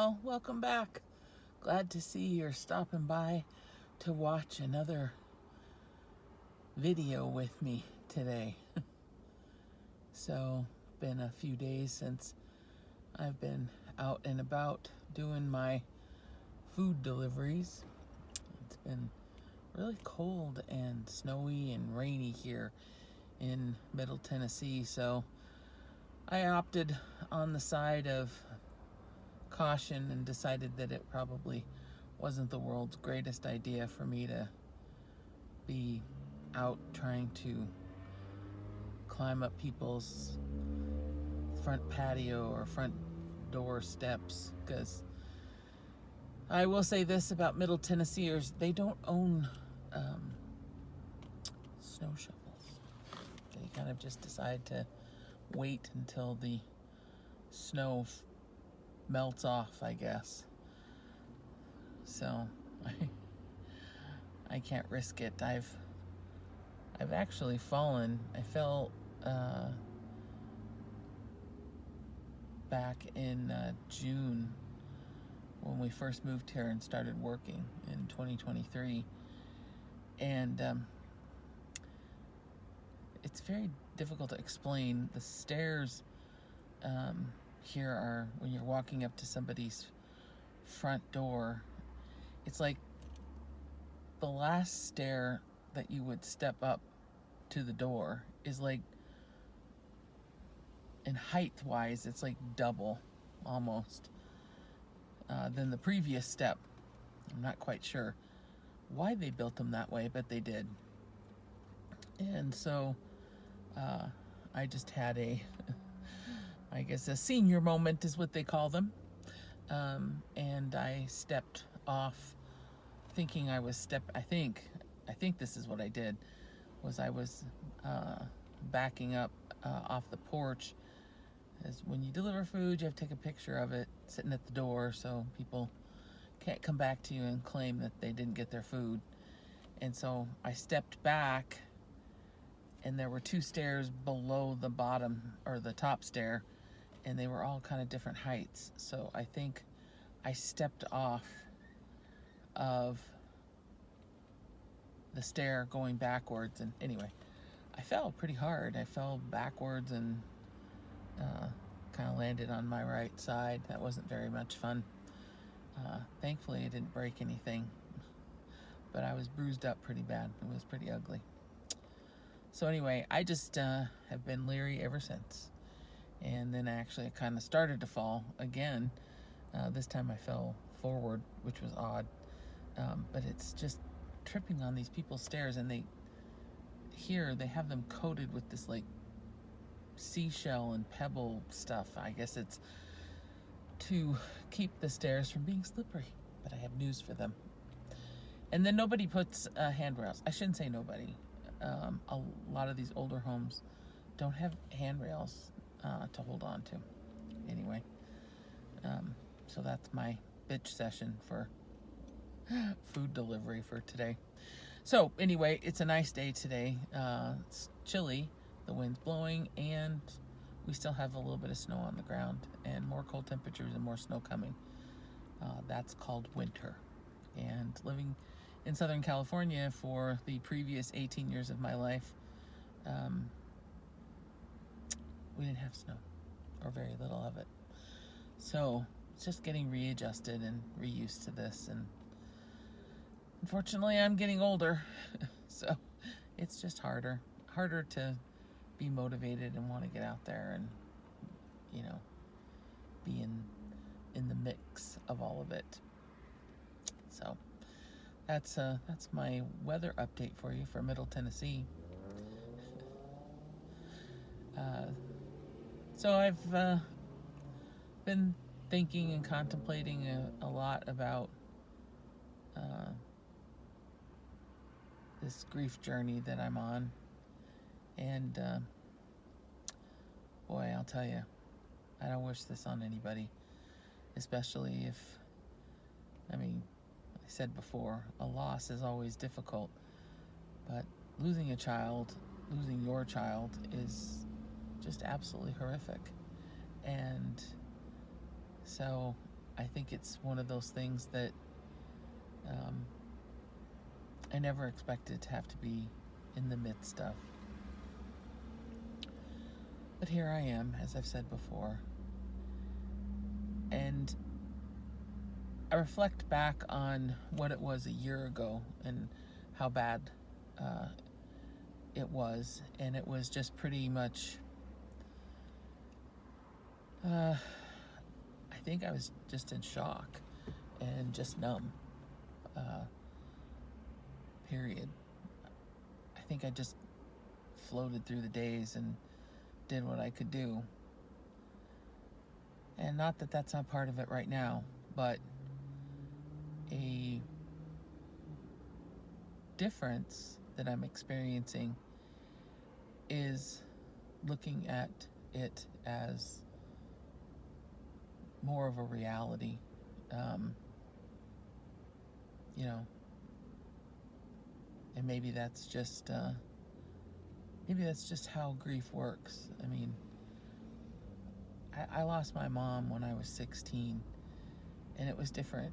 Well, welcome back. Glad to see you're stopping by to watch another video with me today. So, been a few days since I've been out and about doing my food deliveries. It's been really cold and snowy and rainy here in Middle Tennessee, so I opted on the side of caution and decided that it probably wasn't the world's greatest idea for me to be out trying to climb up people's front patio or front door steps, because I will say this about Middle Tennesseers: they don't own snow shovels. They kind of just decide to wait until the snow melts off, I guess. So I can't risk it. I've actually fallen. I fell back in June when we first moved here and started working in 2023, and it's very difficult to explain. The stairs here are, when you're walking up to somebody's front door, it's like the last stair that you would step up to the door is like, in height wise, it's like double almost than the previous step. I'm not quite sure why they built them that way, but they did. And so I just had I guess a senior moment is what they call them. And I stepped off thinking I was I think this is what I did, was I was backing up off the porch. As when you deliver food, you have to take a picture of it sitting at the door so people can't come back to you and claim that they didn't get their food. And so I stepped back, and there were two stairs below the bottom, or the top stair, and they were all kind of different heights. So I think I stepped off of the stair going backwards, and anyway, I fell pretty hard. I fell backwards and kind of landed on my right side. That wasn't very much fun. Thankfully, I didn't break anything, but I was bruised up pretty bad. It was pretty ugly. So anyway, I just have been leery ever since. And then actually I kind of started to fall again. This time I fell forward, which was odd. But it's just tripping on these people's stairs, and they have them coated with this like seashell and pebble stuff. I guess it's to keep the stairs from being slippery, but I have news for them. And then nobody puts handrails. I shouldn't say nobody. A lot of these older homes don't have handrails to hold on to. Anyway, so that's my bitch session for food delivery for today. So anyway, it's a nice day today. It's chilly, the wind's blowing, and we still have a little bit of snow on the ground, and more cold temperatures and more snow coming. That's called winter. And living in Southern California for the previous 18 years of my life, we didn't have snow, or very little of it. So it's just getting readjusted and reused to this. And unfortunately, I'm getting older, so it's just harder to be motivated and want to get out there and, be in the mix of all of it. So that's my weather update for you for Middle Tennessee. So I've been thinking and contemplating a lot about this grief journey that I'm on. And boy, I'll tell you, I don't wish this on anybody, especially if, I said before, a loss is always difficult, but losing your child is just absolutely horrific. And so I think it's one of those things that I never expected to have to be in the midst of. But here I am, as I've said before. And I reflect back on what it was a year ago and how bad it was. And it was just pretty much, I think I was just in shock and just numb. Period. I think I just floated through the days and did what I could do. And not that that's not part of it right now, but a difference that I'm experiencing is looking at it as more of a reality. You know, and maybe that's just how grief works. I mean, I lost my mom when I was 16, and it was different.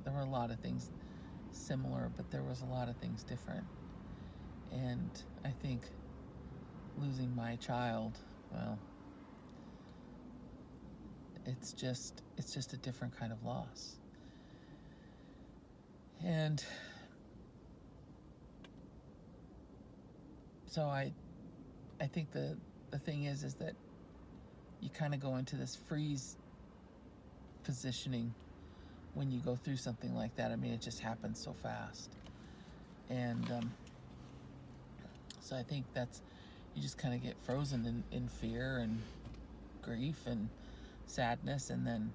There were a lot of things similar, but there was a lot of things different. And I think losing my child, well, it's just a different kind of loss. And so I think the thing is that you kind of go into this freeze positioning when you go through something like that. I mean, it just happens so fast. And so I think you just kind of get frozen in fear and grief and sadness, and then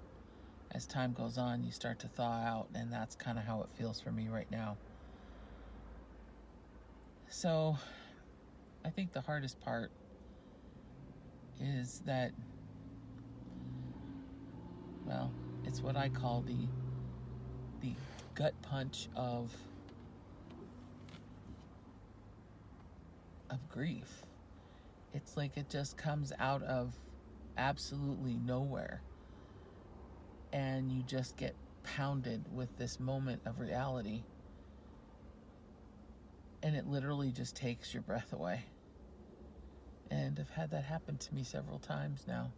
as time goes on, you start to thaw out, and that's kind of how it feels for me right now. So I think the hardest part is that, well, it's what I call the gut punch of grief. It's like it just comes out of absolutely nowhere, and you just get pounded with this moment of reality, and it literally just takes your breath away. And I've had that happen to me several times now.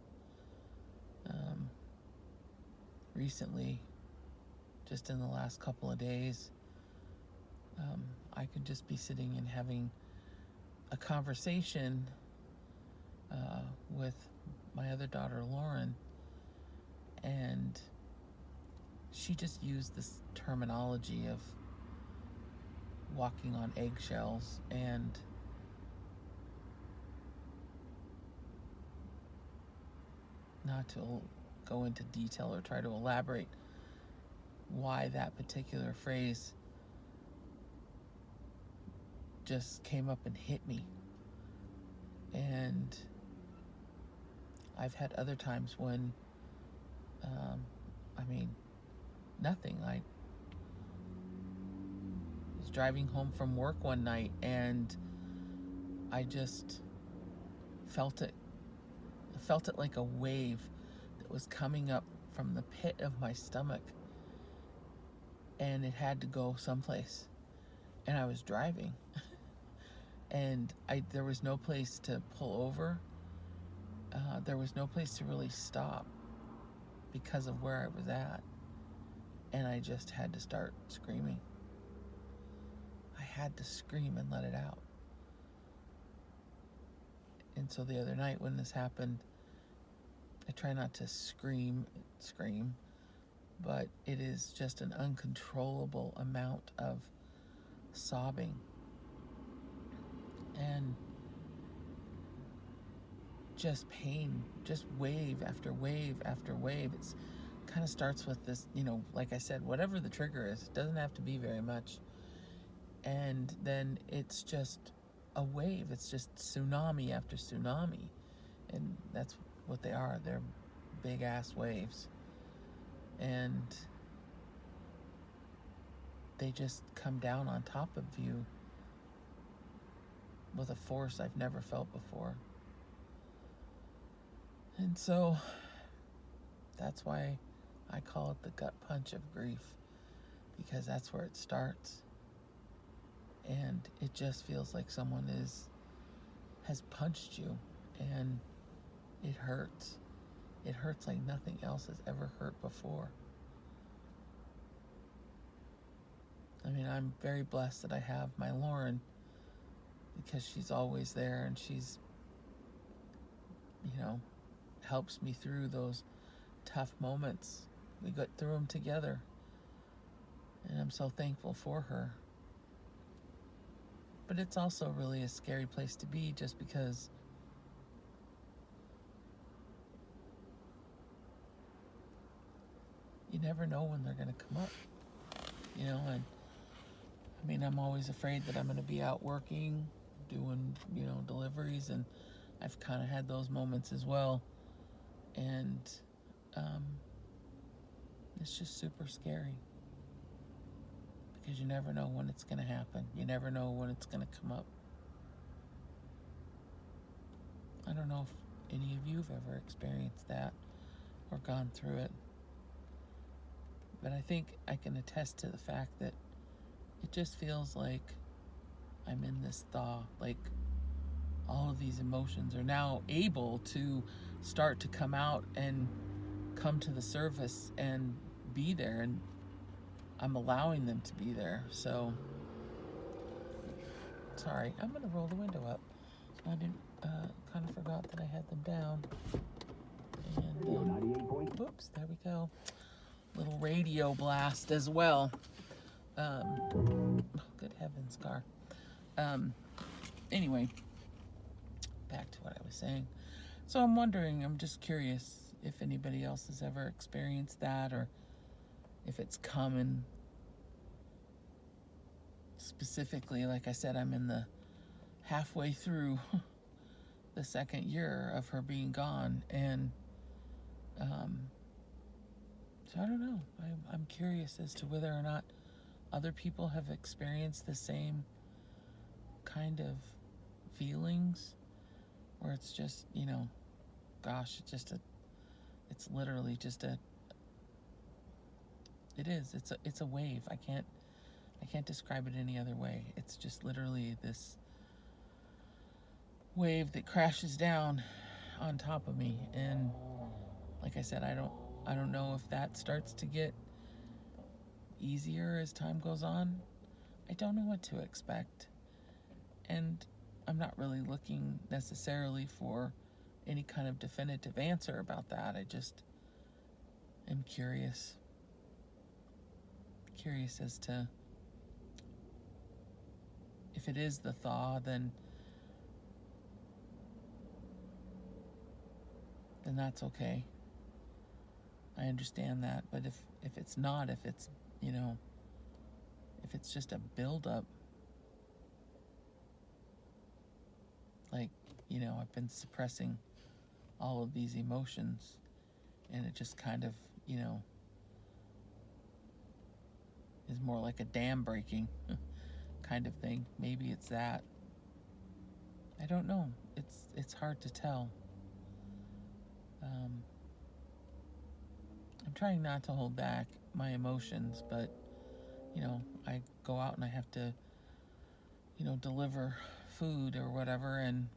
Recently, just in the last couple of days, I could just be sitting and having a conversation with my other daughter, Lauren, and she just used this terminology of walking on eggshells, and not to go into detail or try to elaborate why that particular phrase just came up and hit me. And I've had other times when, nothing. I was driving home from work one night, and I just felt it. I felt it like a wave that was coming up from the pit of my stomach, and it had to go someplace. And I was driving, and there was no place to pull over. There was no place to really stop because of where I was at. And I just had to start screaming. I had to scream and let it out. And so the other night when this happened, I try not to scream, but it is just an uncontrollable amount of sobbing. And just pain, just wave after wave after wave. It's kind of starts with this, like I said, whatever the trigger is, it doesn't have to be very much. And then it's just a wave. It's just tsunami after tsunami. And that's what they are. They're big ass waves. And they just come down on top of you with a force I've never felt before. And so That's why I call it the gut punch of grief, because that's where it starts. And it just feels like someone has punched you, and it hurts. It hurts like nothing else has ever hurt before. I mean, I'm very blessed that I have my Lauren, because she's always there, and she's, helps me through those tough moments. We got through them together, and I'm so thankful for her. But it's also really a scary place to be, just because you never know when they're going to come up, and I mean, I'm always afraid that I'm going to be out working, doing, deliveries, and I've kind of had those moments as well. And it's just super scary, because you never know when it's going to happen. You never know when it's going to come up. I don't know if any of you have ever experienced that or gone through it, but I think I can attest to the fact that it just feels like I'm in this thaw, like all of these emotions are now able to start to come out and come to the surface and be there, and I'm allowing them to be there. So, sorry, I'm going to roll the window up. I didn't, kind of forgot that I had them down. And, whoops, there we go. Little radio blast as well. Good heavens, car. Anyway, back to what I was saying. So I'm just curious if anybody else has ever experienced that, or if it's common. Specifically, like I said, I'm in the halfway through the second year of her being gone, and so I don't know. I'm curious as to whether or not other people have experienced the same kind of feelings, or it's just, gosh, it's literally just it's a wave. I can't describe it any other way. It's just literally this wave that crashes down on top of me, and like I said, I don't know if that starts to get easier as time goes on. I don't know what to expect, and I'm not really looking necessarily for any kind of definitive answer about that. I just am curious as to if it is the thaw, then that's okay. I understand that. But if it's not, if it's, if it's just a buildup, like, I've been suppressing all of these emotions, and it just kind of, is more like a dam breaking kind of thing. Maybe it's that. I don't know. It's hard to tell. I'm trying not to hold back my emotions, but, I go out and I have to, deliver food or whatever, and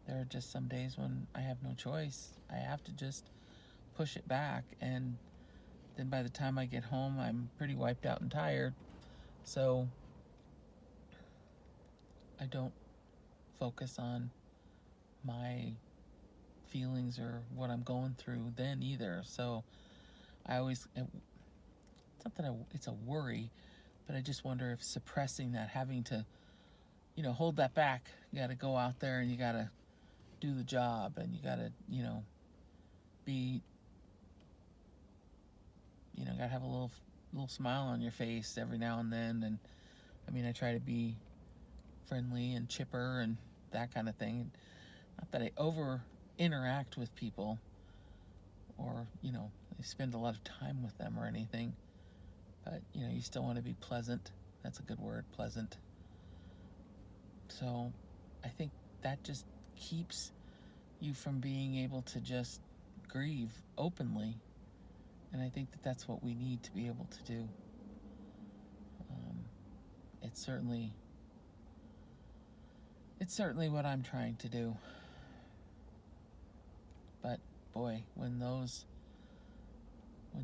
there are just some days when I have no choice. I have to just push it back, and then by the time I get home, I'm pretty wiped out and tired. So I don't focus on my feelings or what I'm going through then either. So it's not that it's a worry, but I just wonder if suppressing that, having to, hold that back, you got to go out there and you got to do the job, and you got to, be, got to have a little smile on your face every now and then. And I mean, I try to be friendly and chipper and that kind of thing. Not that I over interact with people, or, I spend a lot of time with them or anything, but, you still want to be pleasant. That's a good word, pleasant. So I think that just keeps you from being able to just grieve openly. And I think that that's what we need to be able to do. It's certainly what I'm trying to do. But boy, when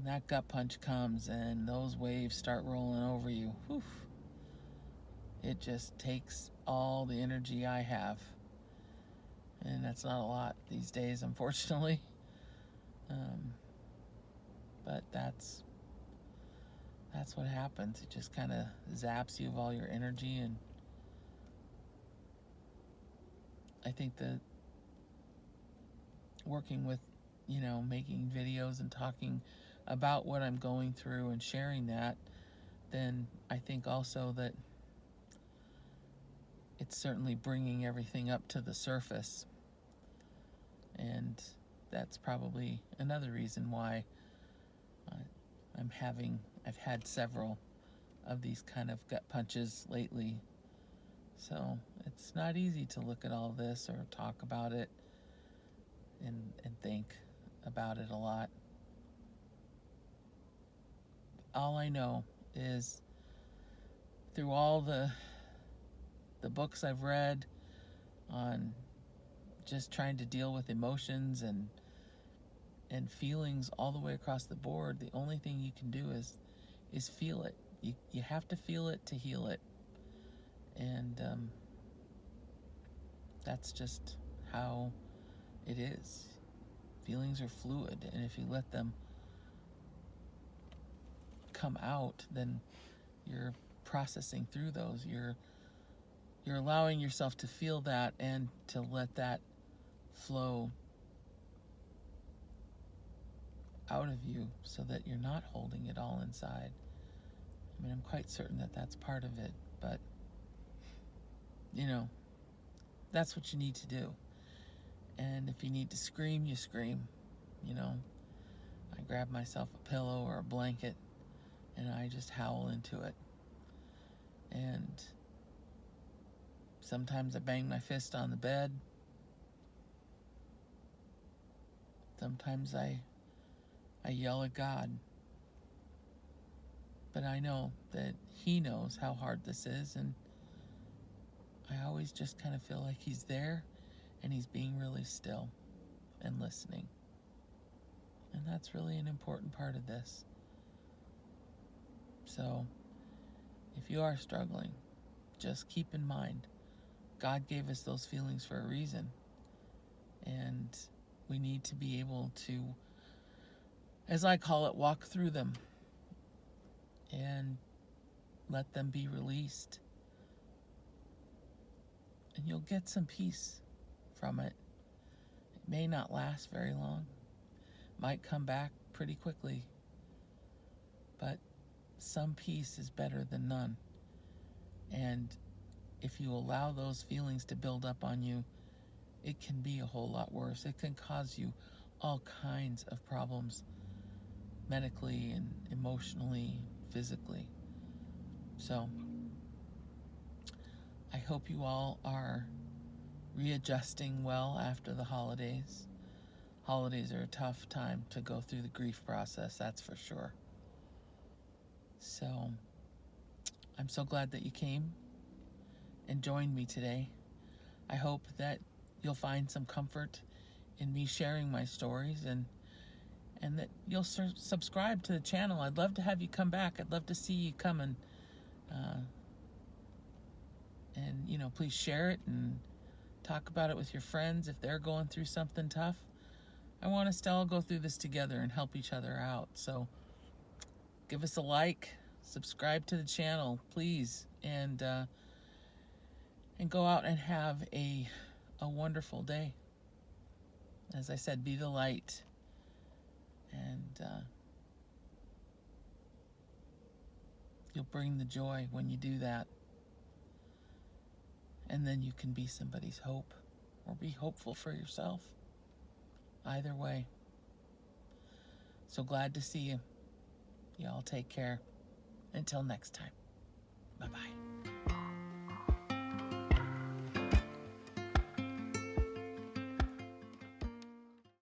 that gut punch comes and those waves start rolling over you, whew, it just takes all the energy I have. And that's not a lot these days, unfortunately. But that's what happens. It just kind of zaps you of all your energy. And I think that working with, making videos and talking about what I'm going through and sharing that, then I think also that it's certainly bringing everything up to the surface. And that's probably another reason why I've had several of these kind of gut punches lately. So it's not easy to look at all this or talk about it and think about it a lot. All I know is through all the books I've read on just trying to deal with emotions and feelings all the way across the board, the only thing you can do is feel it. You have to feel it to heal it. And that's just how it is. Feelings are fluid, and if you let them come out, then you're processing through those. You're allowing yourself to feel that and to let that flow out of you so that you're not holding it all inside. I mean, I'm quite certain that that's part of it, but that's what you need to do. And if you need to scream, you scream. I grab myself a pillow or a blanket and I just howl into it. And sometimes I bang my fist on the bed. Sometimes I yell at God. But I know that He knows how hard this is, and I always just kind of feel like He's there and He's being really still and listening. And that's really an important part of this. So if you are struggling, just keep in mind, God gave us those feelings for a reason. And we need to be able to, as I call it, walk through them and let them be released. And you'll get some peace from it. It may not last very long. Might come back pretty quickly. But some peace is better than none. And if you allow those feelings to build up on you, it can be a whole lot worse. It can cause you all kinds of problems, medically and emotionally, physically. So I hope you all are readjusting well after the holidays. Holidays are a tough time to go through the grief process, that's for sure. So I'm so glad that you came and joined me today. I hope that you'll find some comfort in me sharing my stories, and that you'll subscribe to the channel. I'd love to have you come back. I'd love to see you come and please share it and talk about it with your friends if they're going through something tough. I want us to all go through this together and help each other out. So give us a like, subscribe to the channel, please, and go out and have a wonderful day. As I said, be the light, and you'll bring the joy when you do that. And then you can be somebody's hope, or be hopeful for yourself. Either way. So glad to see you. Y'all take care. Until next time. Bye-bye.